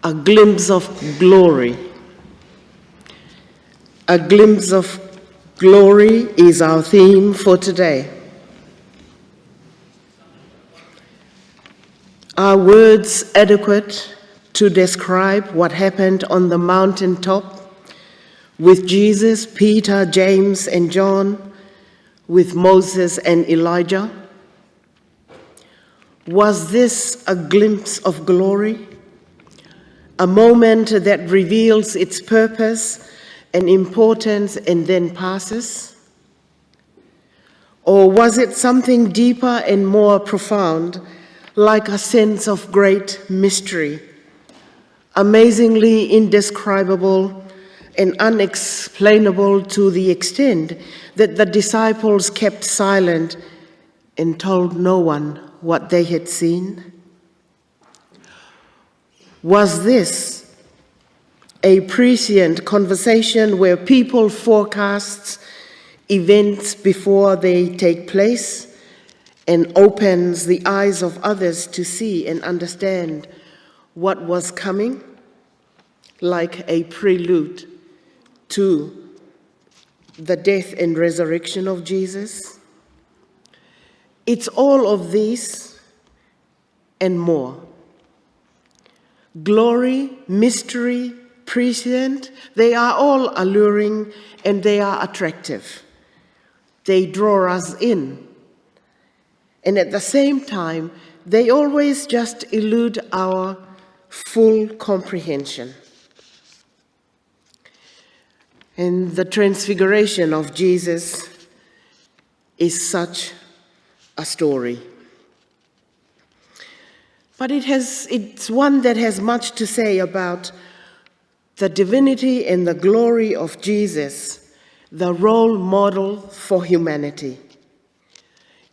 A glimpse of glory. A glimpse of glory is our theme for today. Are words adequate to describe what happened on the mountaintop with Jesus, Peter, James, and John, with Moses and Elijah? Was this a glimpse of glory? A moment that reveals its purpose and importance and then passes? Or was it something deeper and more profound, like a sense of great mystery, amazingly indescribable and unexplainable to the extent that the disciples kept silent and told no one what they had seen? Was this a prescient conversation where people forecast events before they take place and opens the eyes of others to see and understand what was coming, like a prelude to the death and resurrection of Jesus? It's all of these and more. Glory, mystery, prescient, they are all alluring and they are attractive. They draw us in. And at the same time, they always just elude our full comprehension. And the transfiguration of Jesus is such a story. But it's one that has much to say about the divinity and the glory of Jesus, the role model for humanity.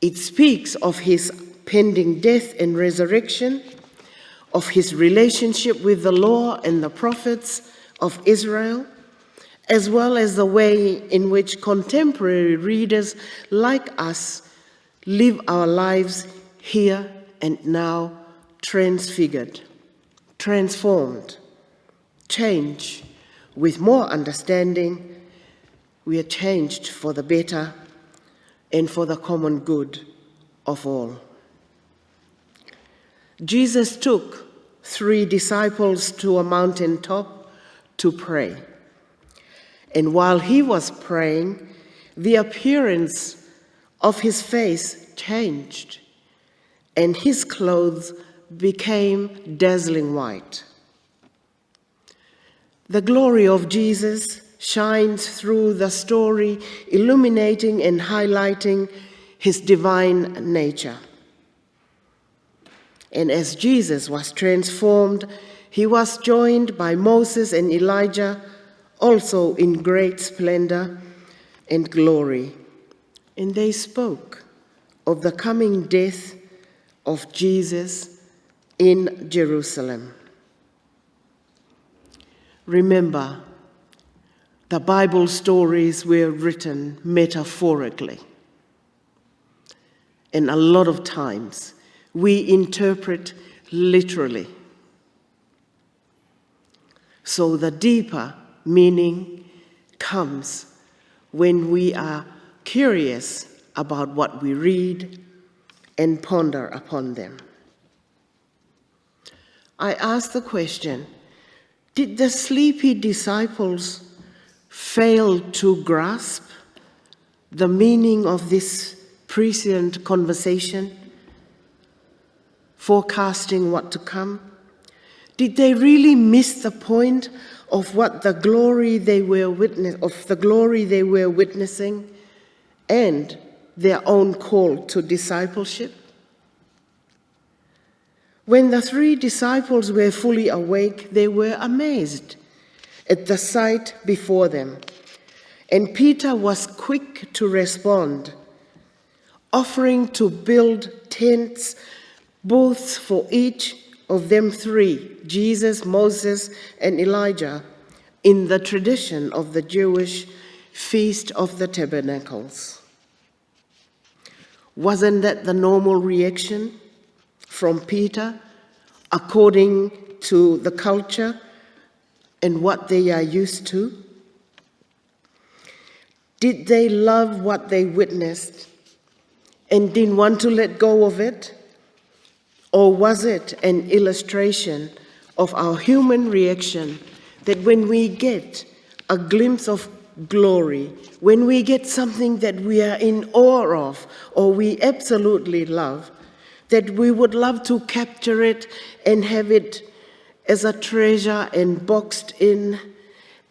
It speaks of his pending death and resurrection, of his relationship with the law and the prophets of Israel, as well as the way in which contemporary readers like us live our lives here and now, transfigured, transformed, change. With more understanding, we are changed for the better and for the common good of all. Jesus took 3 disciples to a mountaintop to pray. And while he was praying, the appearance of his face changed, and his clothes became dazzling white. The glory of Jesus shines through the story, illuminating and highlighting his divine nature. And as Jesus was transformed, he was joined by Moses and Elijah, also in great splendor and glory. And they spoke of the coming death of Jesus in Jerusalem. Remember, the Bible stories were written metaphorically. And a lot of times we interpret literally. So the deeper meaning comes when we are curious about what we read and ponder upon them. I ask the question, did the sleepy disciples fail to grasp the meaning of this prescient conversation, forecasting what to come? Did they really miss the point of what the glory they were witnessing and their own call to discipleship? When the 3 disciples were fully awake, they were amazed at the sight before them. And Peter was quick to respond, offering to build tents, booths for each of them 3, Jesus, Moses, and Elijah, in the tradition of the Jewish Feast of the Tabernacles. Wasn't that the normal reaction from Peter, according to the culture and what they are used to? Did they love what they witnessed and didn't want to let go of it? Or was it an illustration of our human reaction that when we get a glimpse of glory, when we get something that we are in awe of or we absolutely love, that we would love to capture it and have it as a treasure and boxed in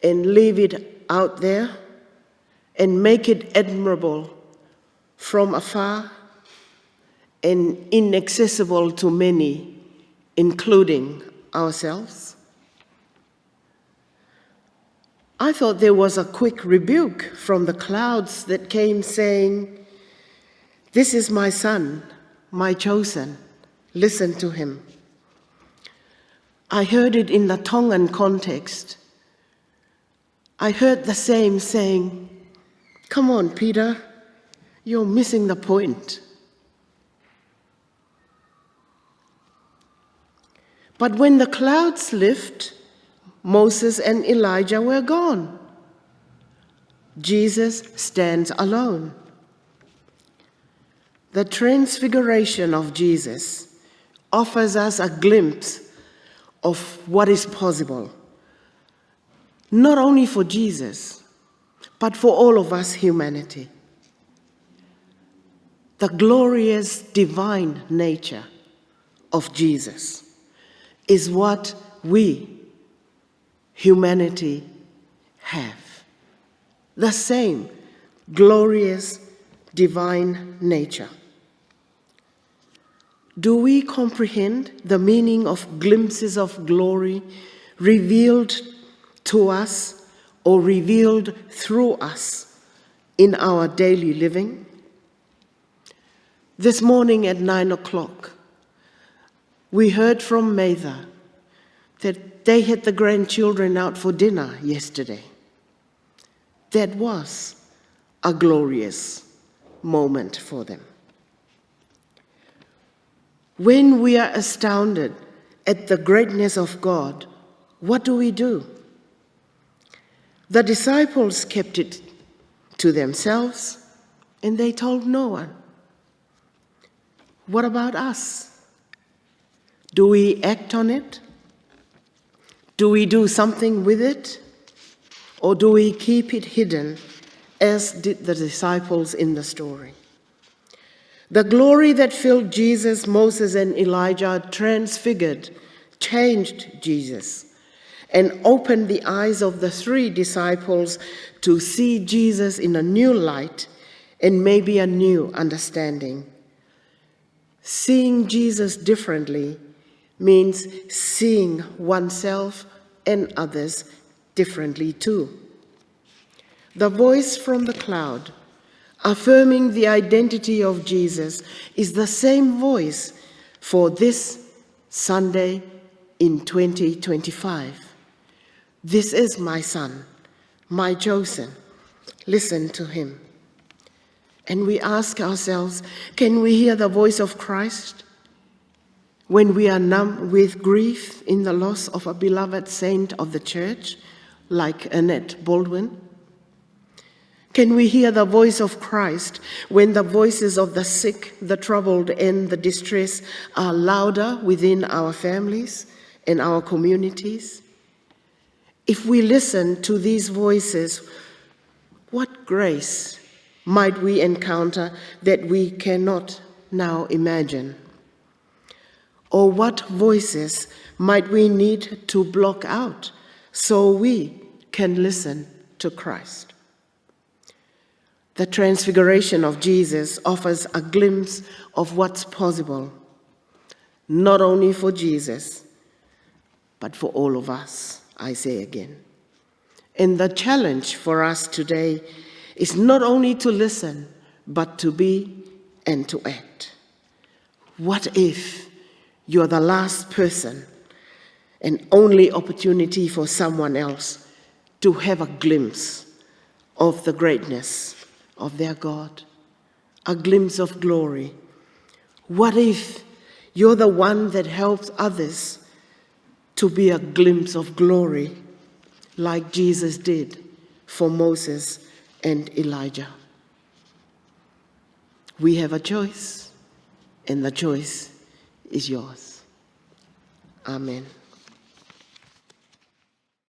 and leave it out there and make it admirable from afar and inaccessible to many, including ourselves? I thought there was a quick rebuke from the clouds that came saying, "This is my son, my chosen, listen to him." I heard it in the Tongan context. I heard the same saying, "Come on, Peter, you're missing the point." But when the clouds lift, Moses and Elijah were gone. Jesus stands alone. The transfiguration of Jesus offers us a glimpse of what is possible, not only for Jesus, but for all of us humanity. The glorious divine nature of Jesus is what we, humanity, have. The same glorious divine nature. Do we comprehend the meaning of glimpses of glory revealed to us or revealed through us in our daily living? This morning at 9 o'clock, we heard from Mather that they had the grandchildren out for dinner yesterday. That was a glorious moment for them. When we are astounded at the greatness of God, what do? The disciples kept it to themselves and they told no one. What about us? Do we act on it? Do we do something with it? Or do we keep it hidden, as did the disciples in the story? The glory that filled Jesus, Moses, and Elijah transfigured, changed Jesus, and opened the eyes of the three disciples to see Jesus in a new light and maybe a new understanding. Seeing Jesus differently means seeing oneself and others differently too. The voice from the cloud affirming the identity of Jesus is the same voice for this Sunday in 2025. This is my son, my chosen. Listen to him. And we ask ourselves, can we hear the voice of Christ when we are numb with grief in the loss of a beloved saint of the church, like Annette Baldwin? Can we hear the voice of Christ when the voices of the sick, the troubled, and the distressed are louder within our families and our communities? If we listen to these voices, what grace might we encounter that we cannot now imagine? Or what voices might we need to block out so we can listen to Christ? The transfiguration of Jesus offers a glimpse of what's possible, not only for Jesus, but for all of us, I say again. And the challenge for us today is not only to listen, but to be and to act. What if you're the last person and only opportunity for someone else to have a glimpse of the greatness of their God, a glimpse of glory? What if you're the one that helps others to be a glimpse of glory like Jesus did for Moses and Elijah. We have a choice, and the choice is yours. Amen.